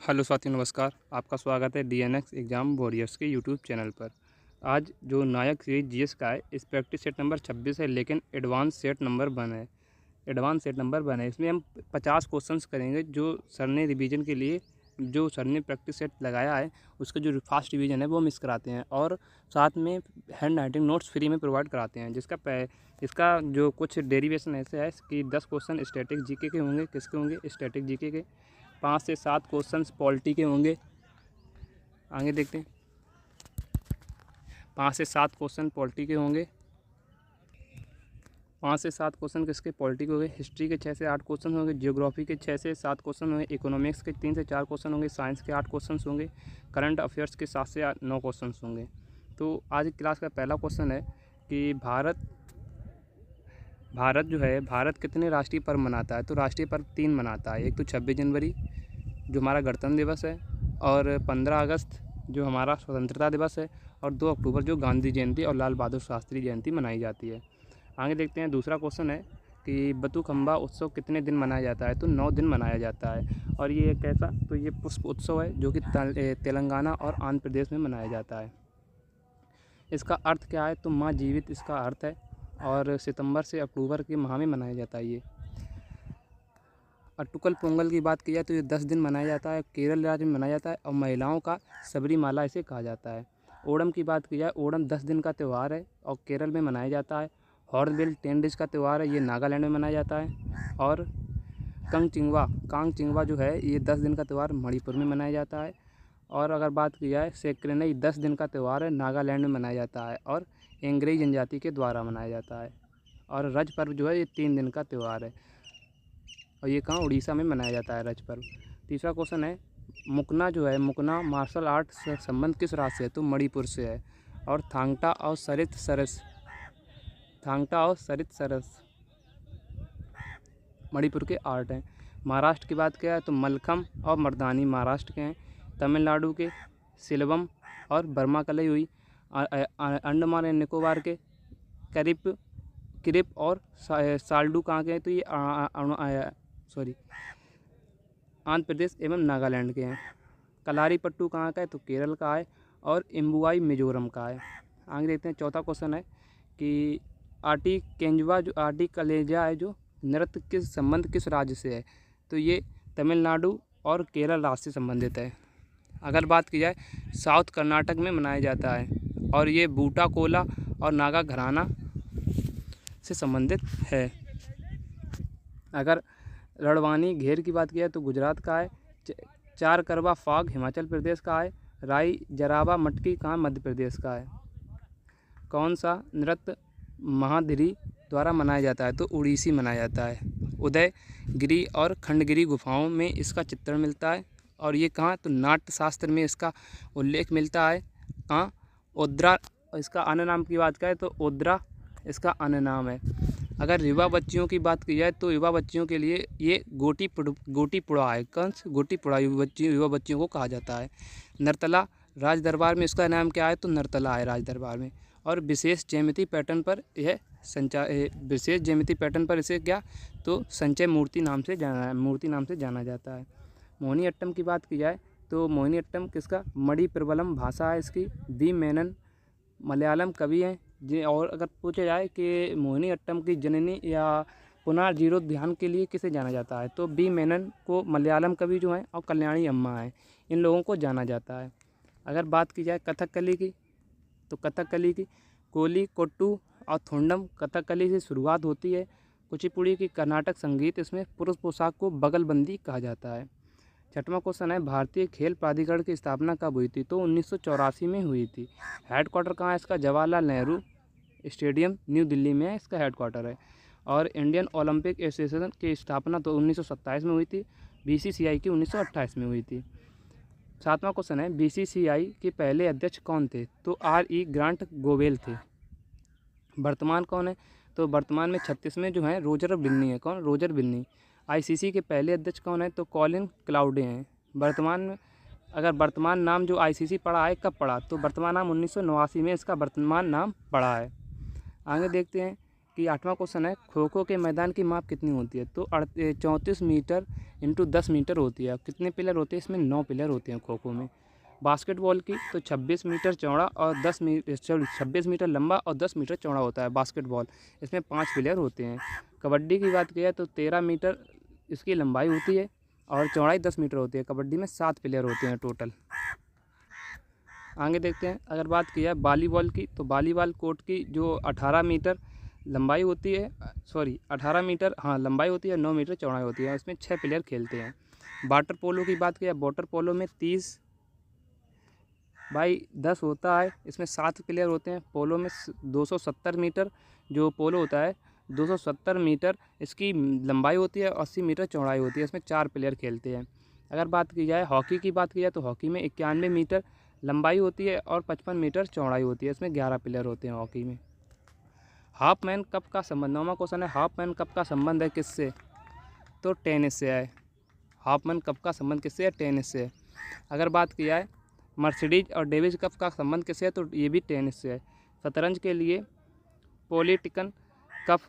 Hello साथियों, नमस्कार। आपका स्वागत है डीएनएक्स एग्ज़ाम वॉरियर्स के यूट्यूब चैनल पर। आज जो नायक सीरीज जीएस का है, इस प्रैक्टिस सेट नंबर 26 है, लेकिन एडवांस सेट नंबर 1 है। एडवांस सेट नंबर 1 है। इसमें हम 50 क्वेश्चंस करेंगे जो सर ने रिवीजन के लिए, जो सर ने प्रैक्टिस सेट लगाया है, उसका जो फास्ट रिवीजन है वो मिस कराते हैं, और साथ में हैंड राइटिंग नोट्स फ्री में प्रोवाइड कराते हैं। इसका जो कुछ डेरिवेशन ऐसे है कि 10 क्वेश्चन स्टैटिक जीके के होंगे। किसके होंगे? स्टैटिक जीके के। 5 से 7 क्वेश्चंस पॉलिटी के होंगे। आगे देखते हैं। 5 से 7 क्वेश्चन पॉलिटी के होंगे। 5 से 7 क्वेश्चन किसके? पॉलिटी के होंगे। हिस्ट्री के 6 से 8 क्वेश्चन होंगे। जियोग्राफी के 6 से 7 क्वेश्चन होंगे। इकोनॉमिक्स के 3 से 4 क्वेश्चन होंगे। साइंस के 8 क्वेश्चन होंगे। करंट अफेयर्स के 7 से 9 क्वेश्चन होंगे। तो आज की क्लास का पहला क्वेश्चन है कि भारत जो है, भारत कितने राष्ट्रीय पर्व मनाता है? तो राष्ट्रीय पर्व 3 मनाता है। एक तो 26 जनवरी जो हमारा गणतंत्र दिवस है, और 15 अगस्त जो हमारा स्वतंत्रता दिवस है, और 2 अक्टूबर जो गांधी जयंती और लाल बहादुर शास्त्री जयंती मनाई जाती है। आगे देखते हैं। दूसरा क्वेश्चन है कि बतुकम्बा उत्सव कितने दिन मनाया जाता है? तो 9 दिन मनाया जाता है। और ये कैसा? तो ये पुष्प उत्सव है जो कि तेलंगाना और आंध्र प्रदेश में मनाया जाता है। इसका अर्थ क्या है? तो माँ जीवित इसका अर्थ है, और सितंबर से अक्टूबर के माह में मनाया जाता है ये। अट्टुकल पोंगल की बात की जाए तो ये 10 दिन मनाया जाता है। केरल राज्य में मनाया जाता है, और महिलाओं का सबरीमाला इसे कहा जाता है। ओणम की बात की जाए, ओणम 10 दिन का त्यौहार है और केरल में मनाया जाता है। हॉर्नबिल 10 डेज का त्यौहार है, ये नागालैंड में मनाया जाता है। और कांगचिंगवा जो है, ये 10 दिन का त्यौहार मणिपुर में मनाया जाता है। और अगर बात की जाए सेक्रेनई 10 दिन का त्यौहार है, नागालैंड में मनाया जाता है और एंग्रेई जनजाति के द्वारा मनाया जाता है। और रज पर्व जो है, ये 3 दिन का त्यौहार है, और ये कहाँ? उड़ीसा में मनाया जाता है रज पर्व। तीसरा क्वेश्चन है, मुकना जो है, मुकना मार्शल आर्ट से संबंध किस राज्य से है? तो मणिपुर से है। और थांगटा और सरित सरस मणिपुर के आर्ट हैं। महाराष्ट्र की बात किया है तो मलखम और मर्दानी महाराष्ट्र के हैं। तमिलनाडु के सिलवम और बर्मा कलई हुई। अंडमान एंड निकोबार के क्रिप और साल्डू कहाँ के हैं? तो ये आंध्र प्रदेश एवं नागालैंड के हैं। कलारीपट्टू कहाँ का है? तो केरल का है। और इम्बुआई मिजोरम का है। आगे देखते हैं। चौथा क्वेश्चन है कि आटी कलेजा है जो नृत्य के संबंध किस राज्य से है? तो ये तमिलनाडु और केरल राज्य से संबंधित है। अगर बात की जाए, साउथ कर्नाटक में मनाया जाता है, और ये बूटा कोला और नागा घराना से संबंधित है। अगर रड़वानी घेर की बात की जाए तो गुजरात का है। चार करवा फाग हिमाचल प्रदेश का है। राई जराबा मटकी कहाँ? मध्य प्रदेश का है। कौन सा नृत्य महाधिरी द्वारा मनाया जाता है? तो उड़ीसी मनाया जाता है। उदयगिरी और खंडगिरी गुफाओं में इसका चित्रण मिलता है, और ये कहाँ? तो नाट्य शास्त्र में इसका उल्लेख मिलता है। कहाँ? ओद्रा। इसका अन्य नाम की बात करें तो ओद्रा इसका अन्य नाम है। अगर युवा बच्चियों की बात की जाए तो युवा बच्चियों के लिए ये गोटीपुड़ा है। गोटीपुड़ा युवा बच्चियों को कहा जाता है। नर्तला राज दरबार में इसका नाम क्या है? तो नर्तला है राज दरबार में। और विशेष ज्यामिति पैटर्न पर इसे क्या? तो संचय मूर्ति नाम से जाना जाता है। मोहिनीअट्टम की बात की जाए तो मोहिनीअट्टम किसका? मणिप्रबलम भाषा है इसकी। बी मेनन मलयालम कवि हैं जी। और अगर पूछा जाए कि मोहिनीअट्टम की जननी या पुनर्जीरोद्धान के लिए किसे जाना जाता है? तो बी मेनन को मलयालम कवि जो हैं और कल्याणी अम्मा हैं, इन लोगों को जाना जाता है। अगर बात की जाए कथकली की, तो कथकली की कोली कोट्टू और थोंडम कथकली से शुरुआत होती है। कुचिपुड़ी की कर्नाटक संगीत, इसमें पुरुष पोशाक को बगलबंदी कहा जाता है। छठवां क्वेश्चन है, भारतीय खेल प्राधिकरण की स्थापना कब हुई थी? तो 1984 में हुई थी। हेडक्वार्टर कहाँ है इसका? जवाहरलाल नेहरू स्टेडियम न्यू दिल्ली में है इसका हेडक्वार्टर है। और इंडियन ओलंपिक एसोसिएशन की स्थापना तो 1927 में हुई थी। बीसीसीआई की 1928 में हुई थी। सातवां क्वेश्चन है, बीसीसीआई के पहले अध्यक्ष कौन थे? तो RE ग्रांट गोवेल थे। वर्तमान कौन है? तो वर्तमान में 36वें जो हैं रोजर बिन्नी है। कौन? रोजर बिन्नी। ICC के पहले अध्यक्ष कौन है? तो कॉलिन क्लाउडे हैं। वर्तमान में अगर वर्तमान नाम जो ICC पड़ा है, कब पड़ा? तो वर्तमान नाम 1989 में इसका वर्तमान नाम पड़ा है। आगे देखते हैं कि 8वां क्वेश्चन है, खो खो के मैदान की माप कितनी होती है? तो 34 मीटर इंटू 10 मीटर होती है। कितने पिलर होते हैं? इसमें 9 पिलर होते हैं खो खो में। बास्केटबॉल की तो 26 मीटर चौड़ा और 26 मीटर लंबा और 10 मीटर चौड़ा होता है बास्केटबॉल। इसमें 5 प्लेयर होते हैं। कबड्डी की बात की जाए तो 13 मीटर इसकी लंबाई होती है और चौड़ाई 10 मीटर होती है। कबड्डी में 7 प्लेयर होते हैं टोटल। आगे देखते हैं, अगर बात की जाए वॉलीबॉल की तो वॉलीबॉल कोर्ट की जो 18 मीटर लंबाई होती है, 18 मीटर लंबाई होती है, 9 मीटर चौड़ाई होती है। इसमें 6 प्लेयर खेलते हैं। वाटर पोलो की बात की जाए, वाटर पोलो में 30x10 होता है। इसमें 7 प्लेयर होते हैं। पोलो में 270 मीटर जो पोलो होता है, 270 मीटर इसकी लंबाई होती है, 80 मीटर चौड़ाई होती है। इसमें 4 प्लेयर खेलते हैं। अगर बात की जाए हॉकी की बात की जाए तो हॉकी में 91 मीटर लंबाई होती है और 55 मीटर चौड़ाई होती है। इसमें 11 प्लेयर होते हैं हॉकी में। हाफ मैन कप का संबंध, 9वां क्वेश्चन है, हाफ मैन कप का संबंध है किससे? तो टेनिस से है। हाफ मैन कप का संबंध किससे है? टेनिस से। अगर बात की जाए मर्सिडीज और डेविस कप का संबंध किससे है? तो ये भी टेनिस से है। शतरंज के लिए पॉलिटिकन कप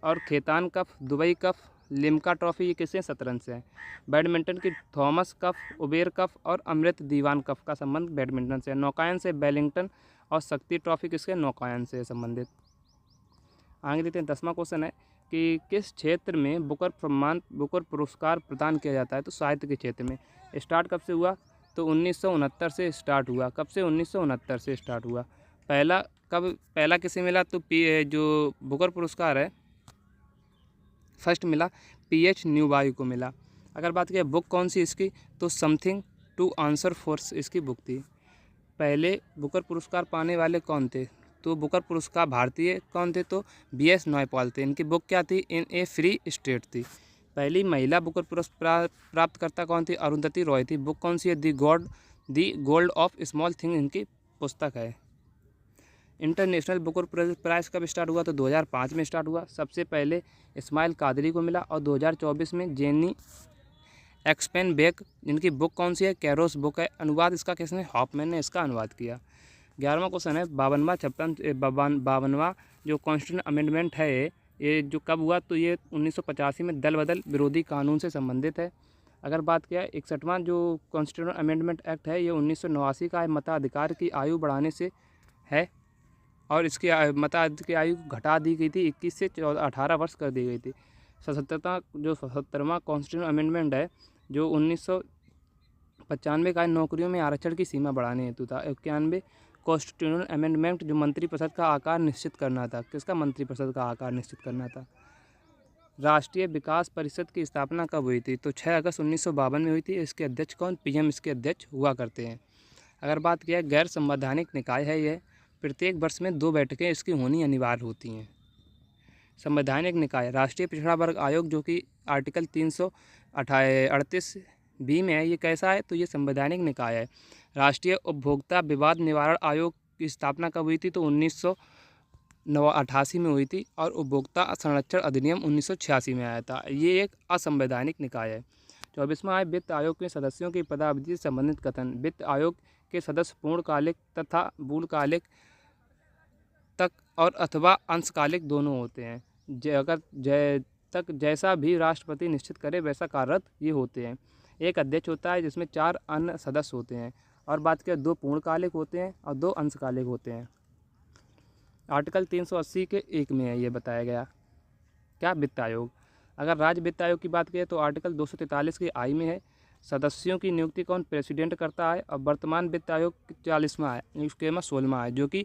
और Khetan cup, Dubai cup, Limca trophy, ये किससे? शतरंज से है। बैडमिंटन की थॉमस कप, उबेर कप और अमृत दीवान कप का संबंध बैडमिंटन से है। नौकायन से वेलिंगटन और शक्ति ट्रॉफी किसके? नौकायन से संबंधित। आगे देखते हैं 10वां क्वेश्चन है कि किस क्षेत्र में बुकर पुरस्कार प्रदान किया जाता है? तो साहित्य के क्षेत्र में। स्टार्ट कब से हुआ? तो 1969 से स्टार्ट हुआ। कब से? 1969 से स्टार्ट हुआ। पहला किसे मिला? तो जो बुकर पुरस्कार है फर्स्ट मिला PH न्यूबाई को मिला। अगर बात करें बुक कौन सी इसकी? तो समथिंग टू आंसर फॉर इसकी बुक थी। पहले बुकर पुरस्कार पाने वाले कौन थे? तो बुकर पुरस्कार भारतीय कौन थे? तो BS नॉयपॉल थे। इनकी बुक क्या थी? इन ए फ्री स्टेट थी। पहली महिला बुकर पुरस्कार प्राप्तकर्ता कौन थी? अरुंधति रॉय थी। बुक कौन सी है? दी गोल्ड ऑफ स्मॉल थिंग इनकी पुस्तक है। इंटरनेशनल बुकर प्राइज़ कब स्टार्ट हुआ? तो 2005 में स्टार्ट हुआ। सबसे पहले इस्माइल कादरी को मिला और 2024 में जेनी एक्सपेनबेक, जिनकी बुक कौन सी है? कैरोस बुक है। अनुवाद इसका किसने? हॉफमैन ने इसका अनुवाद किया। 11वां क्वेश्चन है 52वां जो कॉन्स्टिट्यूशन अमेंडमेंट है ये जो कब हुआ? तो ये 1985 में दल बदल विरोधी कानून से संबंधित है। अगर बात किया 61वां जो कॉन्स्टिट्यूशन अमेंडमेंट एक्ट है ये 1989 का है। मताधिकार की आयु बढ़ाने से है और इसकी मताधिकार की आयु घटा दी गई थी, 21 से 18 वर्ष कर दी गई थी। 77वां कॉन्स्टिट्यूशन अमेंडमेंट है जो 1995 का नौकरियों में आरक्षण की सीमा बढ़ाने हेतु था। 91 कॉन्स्टिट्यूशनल अमेंडमेंट जो मंत्रिपरिषद का आकार निश्चित करना था। किसका? मंत्रिपरिषद का आकार निश्चित करना था। राष्ट्रीय विकास परिषद की स्थापना कब हुई थी? तो 6 अगस्त 1952 में हुई थी। इसके अध्यक्ष कौन? PM इसके अध्यक्ष हुआ करते हैं। अगर बात की जाए गैर संवैधानिक निकाय है यह, प्रत्येक वर्ष में 2 बैठकें इसकी होनी अनिवार्य होती हैं। संवैधानिक निकाय राष्ट्रीय पिछड़ा वर्ग आयोग जो कि आर्टिकल 338B में है, ये कैसा है? तो ये संवैधानिक निकाय है। राष्ट्रीय उपभोक्ता विवाद निवारण आयोग की स्थापना कब हुई थी? तो 1988 में हुई थी और उपभोक्ता संरक्षण अधिनियम 1986 में आया था। ये एक असंवैधानिक निकाय है। 24वां है वित्त आयोग के सदस्यों की पदावधि से संबंधित कथन। वित्त आयोग के सदस्य पूर्णकालिक तथा मूलकालिक तक और अथवा अंशकालिक दोनों होते हैं। जैसा भी राष्ट्रपति निश्चित करे वैसा कार्यरत ये होते हैं। एक अध्यक्ष होता है जिसमें 4 अन्य सदस्य होते हैं। और बात करें 2 पूर्णकालिक होते हैं और 2 अंशकालिक होते हैं। आर्टिकल 380 के 1 में है ये बताया गया। क्या? वित्त आयोग। अगर राज्य वित्त आयोग की बात करें तो आर्टिकल 243 के I में है। सदस्यों की नियुक्ति कौन? प्रेसिडेंट करता है। और वर्तमान वित्त आयोग 40वां है, इसके में 16वां है जो कि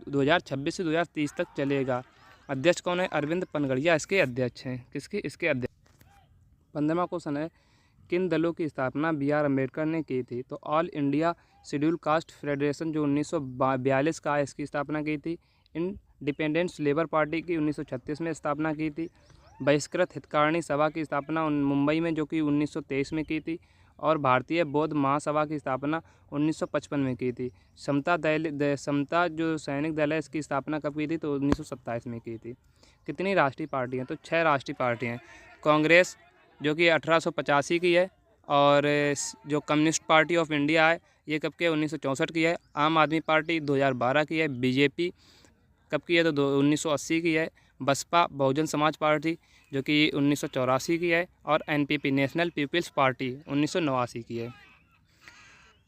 2026 से 2030 तक चलेगा। अध्यक्ष कौन है? अरविंद पनगड़िया इसके अध्यक्ष हैं। किसके? इसके अध्यक्ष। 15वां क्वेश्चन है किन दलों की स्थापना BR अम्बेडकर ने की थी? तो all India schedule caste federation जो 1942 का है इसकी स्थापना की थी। इंडिपेंडेंस लेबर पार्टी की 1936 में स्थापना की थी। बहिष्कृत हितकारिणी सभा की स्थापना मुंबई में जो कि 1923 में की थी। और भारतीय बौद्ध महासभा की स्थापना 1955 में की थी। समता जो सैनिक दल है इसकी स्थापना कब की थी? तो 1927 में की थी। कितनी राष्ट्रीय पार्टी हैं? तो 6 राष्ट्रीय पार्टी हैं। कांग्रेस जो कि 1885 की है और जो कम्युनिस्ट पार्टी ऑफ इंडिया है ये कब की है? 1964 की है। आम आदमी पार्टी 2012 की है। BJP कब की है? तो 1980 की है। बसपा बहुजन समाज पार्टी जो कि 1984 की है, और एनपीपी नेशनल पीपल्स पार्टी 1989 की है।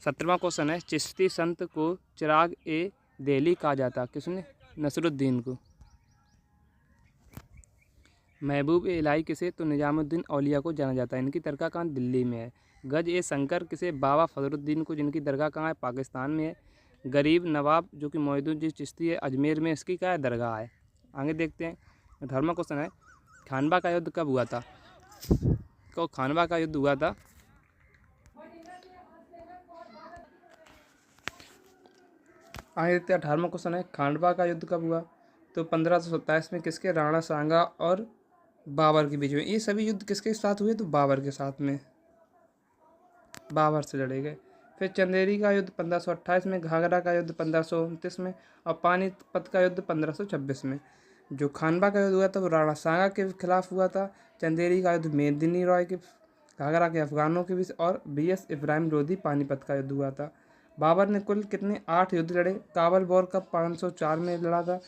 17वां क्वेश्चन है, चिश्ती संत को चिराग ए दिल्ली कहा जाता, किसने? नसरुद्दीन को। महबूब ए इलाही किसे? तो निजामुद्दीन औलिया को जाना जाता है। इनकी दरगाह कहाँ? दिल्ली में है। गज ए शंकर किसे? बाबा फजरुद्दीन को, जिनकी दरगाह कहाँ है? पाकिस्तान में है। गरीब नवाब जो कि मोइनुद्दीन चिश्ती है, अजमेर में इसकी क्या है? दरगाह है। आगे देखते हैं। 18वां क्वेश्चन है, खानवा का युद्ध कब हुआ था? तो खानवा का युद्ध हुआ था आगे देखते हैं। 18वां क्वेश्चन है, खानवा का युद्ध कब हुआ? तो 1527 में। किसके? राणा सांगा और बाबर के बीच में। ये सभी युद्ध किसके साथ हुए? तो बाबर के साथ में, बाबर से लड़े गए। फिर चंदेरी का युद्ध 1528 में, घाघरा का युद्ध 1529 में, और पानीपत का युद्ध 1526 में। जो खानवा का युद्ध हुआ था वो राणा सांगा के खिलाफ हुआ था। चंदेरी का युद्ध मेदिनी रॉय के, घाघरा के अफगानों के बीच, और BS इब्राहिम लोधी पानीपत का युद्ध हुआ था। बाबर ने कुल कितने? 8 युद्ध लड़े। काबल वॉर का 504 में लड़ा था।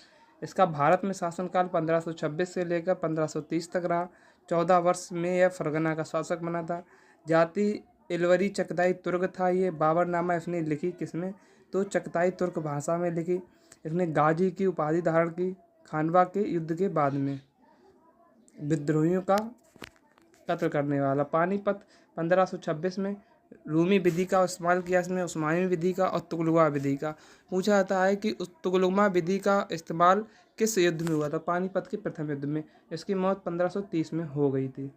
इसका भारत में शासनकाल 1526 से लेकर 1530 तक रहा। 14 वर्ष में यह फरगना का शासक बना था। जाति इलवरी चकताई तुर्क था। ये बाबरनामा इसने लिखी किसमें? तो चकताई तुर्क भाषा में लिखी। इसने गाजी की उपाधि धारण की खानवा के युद्ध के बाद में। विद्रोहियों का कत्ल करने वाला। पानीपत 1526 में। रूमी विधि का इस्तेमाल किया इसमें, उस्मानी विधि का और तुगलुआ विधि का। पूछा जाता है कि उस तुगलुआ विधि का इस्तेमाल किस युद्ध में हुआ था? पानीपत के प्रथम युद्ध में। इसकी मौत 1530 में हो गई थी।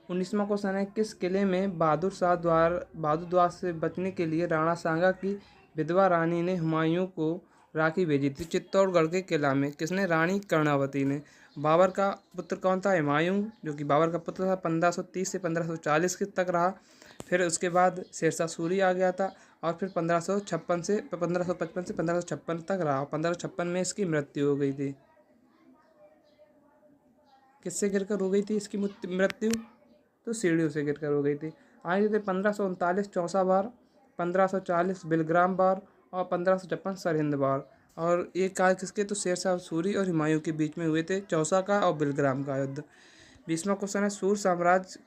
19वां क्वेश्चन है, किस किले में बहादुर द्वार से बचने के लिए राणा सांगा की विधवा रानी ने हुमायूं को राखी भेजी थी? चित्तौड़गढ़ के किला में। किसने? रानी कर्णावती ने। बाबर का पुत्र कौन था? हुमायूं, जो कि बाबर का पुत्र था। 1530 से 1540 तक रहा। फिर उसके बाद शेरशाह सूरी आ गया था, और फिर 1556 से 1556 तक रहा। 1556 में इसकी मृत्यु हो गई थी। किससे गिरकर हो गई थी इसकी मृत्यु? तो सीढ़ियों से गिरकर हो गई थी। आगे थे 1539 चौसा बार, 1540 बिलग्राम बार, और 1556 सरहिंद बार। और ये काल किसके? तो शेरशाह सूरी और हुमायूं के बीच में हुए थे, चौसा का और बिलग्राम का युद्ध। 20वां क्वेश्चन है, सूर साम्राज्य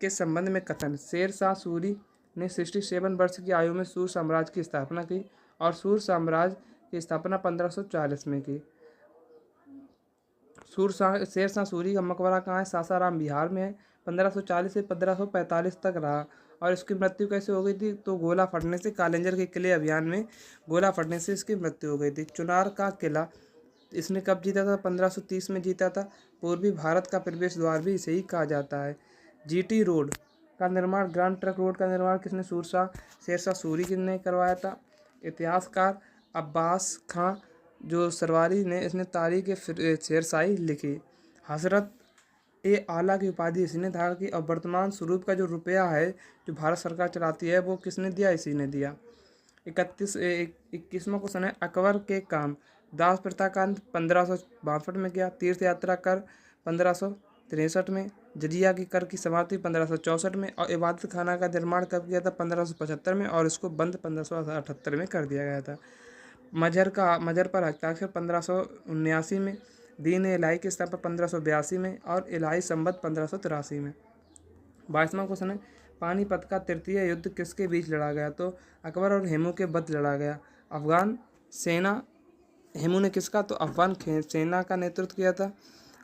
के संबंध में कथन। शेरशाह सूरी ने 67 वर्ष की आयु में सूर साम्राज्य की स्थापना की, और सूर साम्राज्य की स्थापना 1540 में की। शेरशाह सूरी का मकबरा कहाँ है? सासाराम बिहार में है। 1540 से 1545 तक रहा। और इसकी मृत्यु कैसे हो गई थी? तो गोला फटने से, कालिंजर के किले अभियान में गोला फटने से इसकी मृत्यु हो गई थी। चुनार का किला इसने कब जीता था? 1530 में जीता था। पूर्वी भारत का प्रवेश द्वार भी इसे ही कहा जाता है। GT रोड का निर्माण, ग्रांड ट्रंक रोड का निर्माण किसने? शेरशाह सूरी ने करवाया था। इतिहासकार अब्बास खां जो सरवारी ने, इसने तारीख शेरशाही लिखी। हजरत ए आला की उपाधि इसने धारण की। और वर्तमान स्वरूप का जो रुपया है जो भारत सरकार चलाती है वो किसने दिया? इसी ने दिया। 21वां क्वेश्चन है, अकबर के काम। दास प्रथा का अंत 1562 में किया। तीर्थ यात्रा कर 1563 में। जजिया की कर की समाप्ति 1564 में। और इबादत खाना का निर्माण कब किया था? 1575 में। और इसको बंद 1578 में कर दिया गया था। मजहर पर हस्ताक्षर 1579 में। दीन इलाही की स्थापना 1582 में। और इलाही संबत 1583 में। 22वां क्वेश्चन है, पानीपत का तृतीय युद्ध किसके बीच लड़ा गया? तो अकबर और हेमू के मध्य लड़ा गया। अफगान सेना, हेमू ने किसका? तो अफगान सेना का नेतृत्व किया था।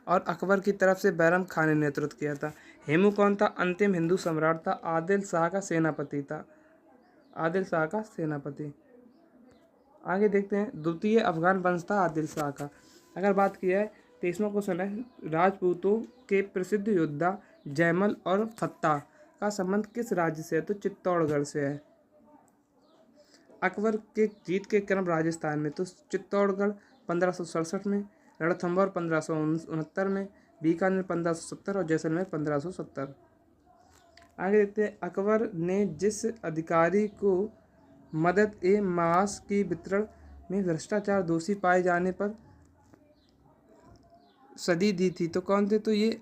और अकबर की तरफ से बैरम खान ने नेतृत्व किया था। हेमू कौन था? अंतिम हिंदू सम्राट था। आदिल शाह का सेनापति था। आदिल शाह का सेनापति। आगे देखते हैं, द्वितीय अफगान वंश था आदिल शाह का। अगर बात की है 23वां क्वेश्चन है, राजपूतों के प्रसिद्ध योद्धा जयमल और फत्ता का संबंध किस राज्य से है? तो चित्तौड़गढ़ से है। अकबर के जीत के क्रम राजस्थान में। तो चित्तौड़गढ़ 1567 में, रणथंभौर 1569 में, बीकानेर 1570 और जैसलमेर 1570। आगे देखते हैं, अकबर ने जिस अधिकारी को मदद ए मास की वितरण में भ्रष्टाचार दोषी पाए जाने पर सदी दी थी, तो कौन थे? तो ये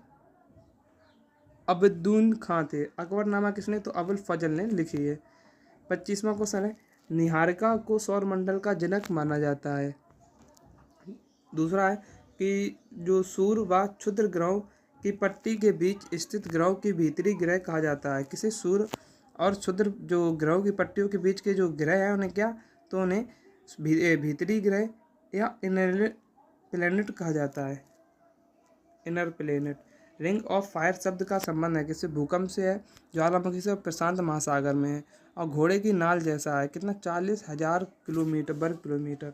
अब्दुल खां थे। अकबरनामा किसने? तो अबुल फजल ने लिखी है। 25वां क्वेश्चन है, निहारिका को सौर मंडल का जनक माना जाता है। दूसरा है, कि जो सूर्य व क्षुद्र ग्रहों की पट्टी के बीच स्थित ग्रहों की भीतरी ग्रह कहा जाता है। किसी सूर्य और क्षुद्र जो ग्रहों की पट्टियों के बीच के जो ग्रह हैं उन्हें क्या, तो उन्हें भीतरी ग्रह या इनर प्लेनेट कहा जाता है। Inner planet. Ring of fire शब्द का संबंध है किसी भूकंप से है, ज्वालामुखी से, प्रशांत महासागर में है और घोड़े की नाल जैसा है। कितना, 40,000 किलोमीटर वर्ग किलोमीटर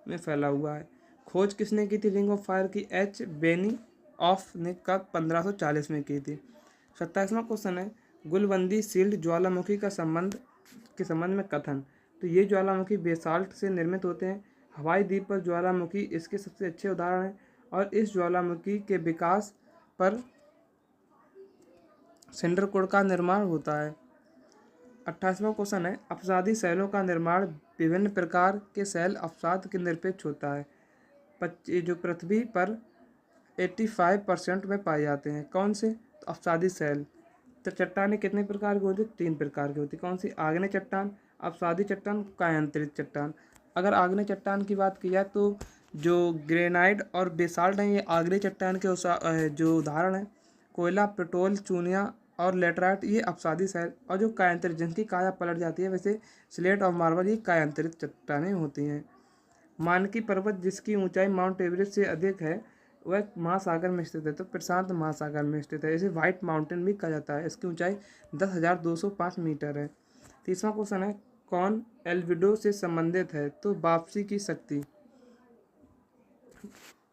में फैला हुआ है। खोज किसने की थी रिंग ऑफ फायर की? एच बेनी ऑफ ने कब 1540 में की थी। 27वां क्वेश्चन है, गुलबंदी शील्ड ज्वालामुखी का संबंध में कथन। तो ये ज्वालामुखी बेसाल्ट से निर्मित होते हैं। हवाई द्वीप पर ज्वालामुखी इसके सबसे अच्छे उदाहरण हैं और इस ज्वालामुखी के विकास पर सिंडरकोड का निर्माण होता है। 28वां क्वेश्चन है, अपसादी शैलों का निर्माण विभिन्न प्रकार के शैल अपसाद के निरपेक्ष होता है। जो पृथ्वी पर 85% में पाए जाते हैं। कौन से? तो अपसादी शैल। तो चट्टानें कितने प्रकार की होती है? 3 प्रकार की होती है। कौन सी? आग्नेय चट्टान, अपसादी चट्टान, कायांतरित चट्टान। अगर आग्नेय चट्टान की बात की जाए तो जो ग्रेनाइट और बेसाल्ट हैं ये आग्नेय चट्टान के जो उदाहरण हैं। कोयला, पेट्रोल, चूनिया और लेटराइट ये अपसादी शैल, और जो कायांतरित जिनकी काया पलट जाती है वैसे स्लेट और मार्बल ये कायांतरित चट्टानें होती हैं। मानकी पर्वत जिसकी ऊंचाई माउंट एवरेस्ट से अधिक है वह महासागर में स्थित है। तो प्रशांत महासागर में स्थित है। इसे व्हाइट माउंटेन भी कहा जाता है। इसकी ऊंचाई 10,205 मीटर है। 30वां क्वेश्चन है, कौन एल्बिडो से संबंधित है? तो वापसी की शक्ति।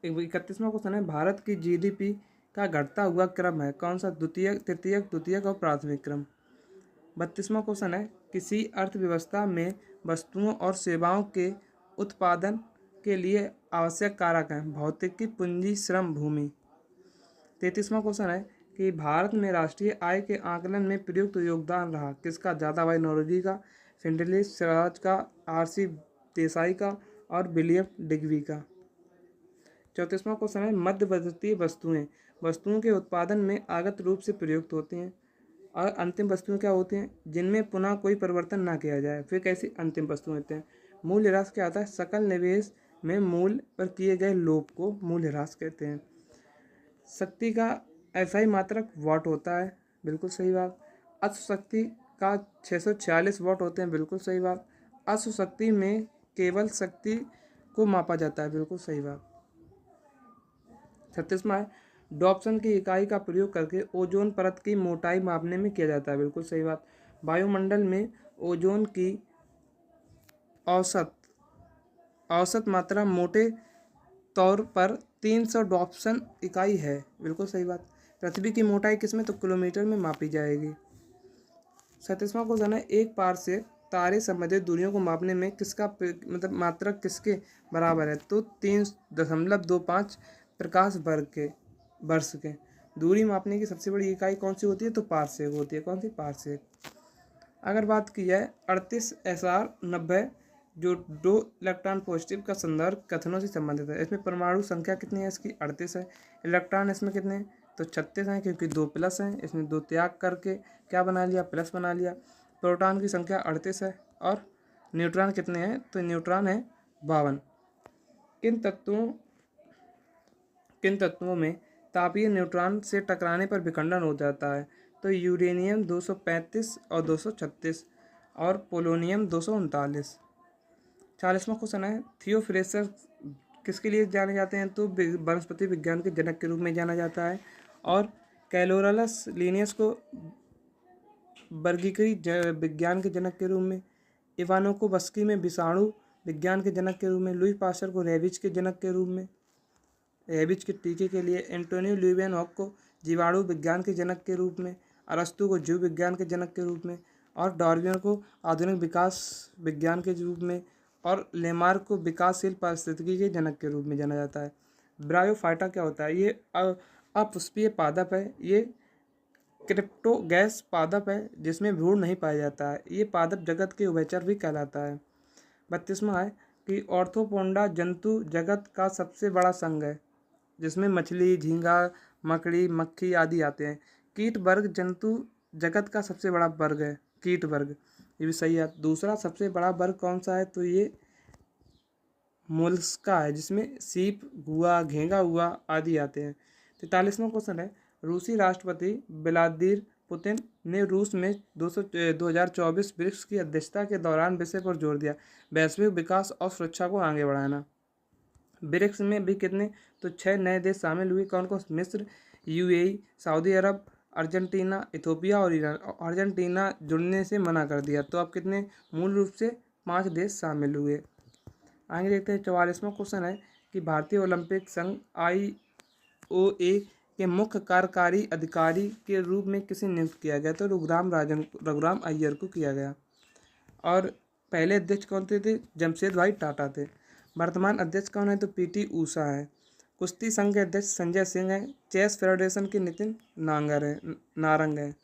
31वां क्वेश्चन है, भारत की जीडीपी का घटता हुआ क्रम है। कौन सा? तृतीयक और प्राथमिक क्रम। 32वां क्वेश्चन है, किसी अर्थव्यवस्था में वस्तुओं और सेवाओं के उत्पादन के लिए आवश्यक कारक हैं। भौतिकी, पूंजी, श्रम, भूमि। 33वां क्वेश्चन है कि भारत में राष्ट्रीय आय के आकलन में प्रयुक्त योगदान रहा किसका? दादाभाई नौरोजी का, फिंडले स्वराज का, आरसी देसाई का और विलियम डिग्बी का। 34वां क्वेश्चन है, मध्यवर्ती वस्तुओं के उत्पादन में आगत रूप से प्रयुक्त होती हैं और अंतिम वस्तुएं क्या होती हैं? जिनमें पुनः कोई परिवर्तन ना किया जाए। फिर कैसी अंतिम वस्तुएं होती हैं? मूल्यह्रास क्या होता है? सकल निवेश में मूल्य पर किए गए लोप को मूल्यह्रास कहते हैं। शक्ति का एसआई मात्रक वाट होता है, बिल्कुल सही बात। अश्व शक्ति का 646 वाट होते हैं, बिल्कुल सही बात। अश्व शक्ति में केवल शक्ति को मापा जाता है, बिल्कुल सही बात। 36वां है, डॉप्सन की इकाई का प्रयोग करके ओजोन परत की मोटाई मापने में किया जाता है, बिल्कुल सही बात। वायुमंडल में ओजोन की औसत मात्रा मोटे तौर पर 300 डॉप्सन इकाई है, बिल्कुल सही बात। पृथ्वी की मोटाई किसमें? तो किलोमीटर में मापी जाएगी। 37वां क्वेश्चन है, एक पार से तारे संबंधित दूरियों को मापने में किसका मात्रक किसके बराबर है? तो 3.25 प्रकाश वर्ष के। दूरी मापने की सबसे बड़ी इकाई कौन सी होती है? तो पारसेक होती है। कौन सी? पारसेक। अगर बात की जाए 38 SR 90 जो 2 इलेक्ट्रॉन पॉजिटिव का संदर्भ कथनों से संबंधित है। इसमें परमाणु संख्या कितनी है? इसकी 38 है। इलेक्ट्रॉन इसमें कितने हैं? तो 36 हैं, क्योंकि 2 प्लस हैं। इसमें 2 त्याग करके क्या बना लिया? प्लस बना लिया। प्रोटॉन की संख्या 38 है। और न्यूट्रॉन कितने हैं? तो न्यूट्रॉन है 52। किन तत्वों में तापीय न्यूट्रॉन से टकराने पर विखंडन हो जाता है? तो यूरेनियम 235 और 236 और पोलोनियम 239। 40वां क्वेश्चन है, थियोफ्रेस्टस किसके लिए जाने जाते हैं? तो वनस्पति विज्ञान के जनक के रूप में जाना जाता है। और कैलोरलस लिनियस को वर्गीकरी विज्ञान के जनक के रूप में, इवानोकोवस्की में विषाणु विज्ञान के जनक के रूप में, लुई पास्चर को रेबिज के जनक के रूप में, रेबिज के टीके के लिए, एंटोनियो ल्यूवेनहॉक को जीवाणु विज्ञान के जनक के रूप में, अरस्तु को जीव विज्ञान के जनक के रूप में, और डार्विन को आधुनिक विकास विज्ञान के रूप में, और लेमार्क को विकासशील पारिस्थितिकी के जनक के रूप में जाना जाता है। ब्रायोफाइटा क्या होता है? ये अपुष्पीय पादप है। ये क्रिप्टोगैस पादप है जिसमें भ्रूण नहीं पाया जाता है। ये पादप जगत के उभयचर भी कहलाता है। 32वां है कि ऑर्थोपोडा जंतु जगत का सबसे बड़ा संघ है जिसमें मछली, झींगा, मकड़ी, मक्खी आदि आते हैं। कीट वर्ग जंतु जगत का सबसे बड़ा वर्ग है, कीट वर्ग। ये भी सही है। दूसरा सबसे बड़ा वर्ग कौन सा है? तो ये मोलस्का है जिसमें सीप हुआ, घेंगा हुआ आदि आते हैं। 43वां क्वेश्चन है, रूसी राष्ट्रपति व्लादिमीर पुतिन ने रूस में 2024 ब्रिक्स की अध्यक्षता के दौरान विषय पर जोर दिया, वैश्विक विकास और सुरक्षा को आगे बढ़ाना। ब्रिक्स में भी कितने, तो 6 नए देश शामिल हुए। कौन कौन? मिस्र, यूएई, सऊदी अरब, अर्जेंटीना, इथोपिया और ईरान। अर्जेंटीना जुड़ने से मना कर दिया, तो अब कितने मूल रूप से 5 देश शामिल हुए। आगे देखते हैं 44वां क्वेश्चन है कि भारतीय ओलंपिक संघ IOA के मुख्य कार्यकारी अधिकारी के रूप में किसे नियुक्त किया गया? तो रघुराम अय्यर को किया गया। और पहले अध्यक्ष कौन थे? जमशेद भाई टाटा थे। वर्तमान अध्यक्ष कौन है? तो PT ऊषा है। कुश्ती संघ के अध्यक्ष संजय सिंह है। चेस फेडरेशन के नितिन नारंग है।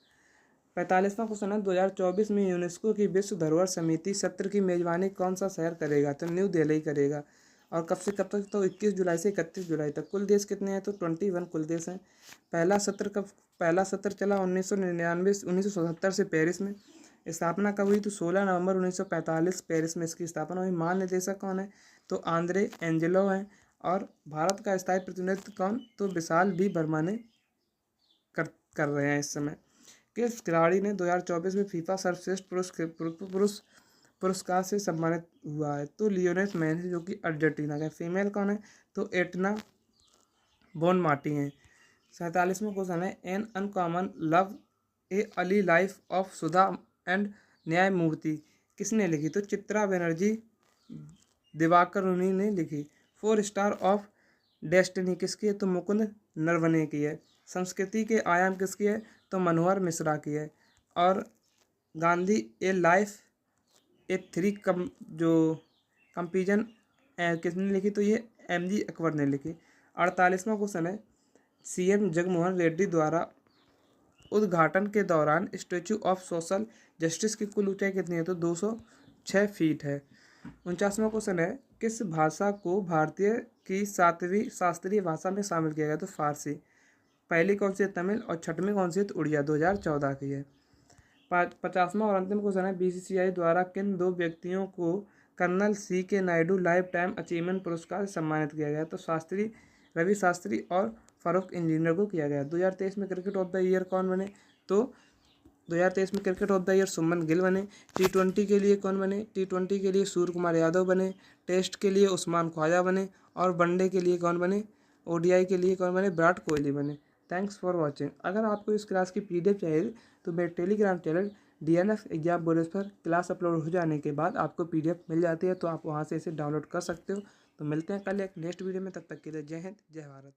45वां क्वेश्चन है, 2024 में यूनेस्को की विश्व धरोहर समिति सत्र की मेजबानी कौन सा शहर करेगा? तो न्यू दिल्ली करेगा। और कब से कब तक? तो 21 जुलाई से 31 जुलाई तक। कुल देश कितने हैं? तो 21 कुल देश हैं। पहला सत्र चला 1977 से पेरिस में। स्थापना कब हुई? तो 16 नवंबर 1945 पेरिस में इसकी स्थापना हुई। महानिदेशक कौन है? तो आंद्रे एंजेलो हैं। और भारत का स्थायी प्रतिनिधित्व कौन? तो विशाल बी वर्मा ने कर रहे हैं इस समय। किस खिलाड़ी ने 2024 में फीफा सर्वश्रेष्ठ पुरुष पुरस्कार से सम्मानित हुआ है? तो लियोनेल मेसी, जो कि अर्जेंटीना का। फीमेल कौन है? तो एटना बोनमार्टी हैं। 47वां क्वेश्चन है, an uncommon love A early life of Sudha and न्यायमूर्ति किसने लिखी? तो चित्रा बनर्जी दिवाकर उन्हीं ने लिखी। 4 स्टार ऑफ डेस्टिनी किसकी है? तो मुकुंद नरवणे की है। संस्कृति के आयाम किसकी है? तो मनोहर मिश्रा की है। और गांधी ए लाइफ ए 3 कंपीजन किसने लिखी? तो ये MG अकबर ने लिखी। 48वां क्वेश्चन है, CM जगनमोहन रेड्डी द्वारा उद्घाटन के दौरान स्टैच्यू ऑफ सोशल जस्टिस की कुल ऊंचाई कितनी है? तो 206 फीट है। 49वां क्वेश्चन है, किस भाषा को भारतीय की 7वीं शास्त्रीय भाषा में शामिल किया गया? तो फारसी। पहली कौन सी है? तमिल। और 6वीं कौन सी है? तो उड़िया 2014 की है। 50वां और अंतिम क्वेश्चन है, BCCI द्वारा किन 2 व्यक्तियों को colonel CK Naidu lifetime achievement पुरस्कार से सम्मानित किया गया? तो रवि शास्त्री और फारूक इंजीनियर को किया गया। 2023 में क्रिकेट ऑफ द ईयर कौन बने? तो 2023 में cricket of the year Shubman Gill बने। T20 के लिए कौन बने? T20 के लिए सूर्य कुमार यादव बने। टेस्ट के लिए उस्मान ख्वाजा बने। और वनडे के लिए कौन बने? ODI के लिए कौन बने? विराट कोहली बने। Thanks for watching. अगर आपको इस क्लास की PDF चाहिए तो मेरे Telegram channel DNF exam board पर क्लास अपलोड हो जाने के बाद आपको PDF मिल जाती है, तो आप वहां से इसे डाउनलोड कर सकते हो। तो मिलते हैं कल एक नेक्स्ट वीडियो में, तब तक के लिए जय हिंद जय भारत।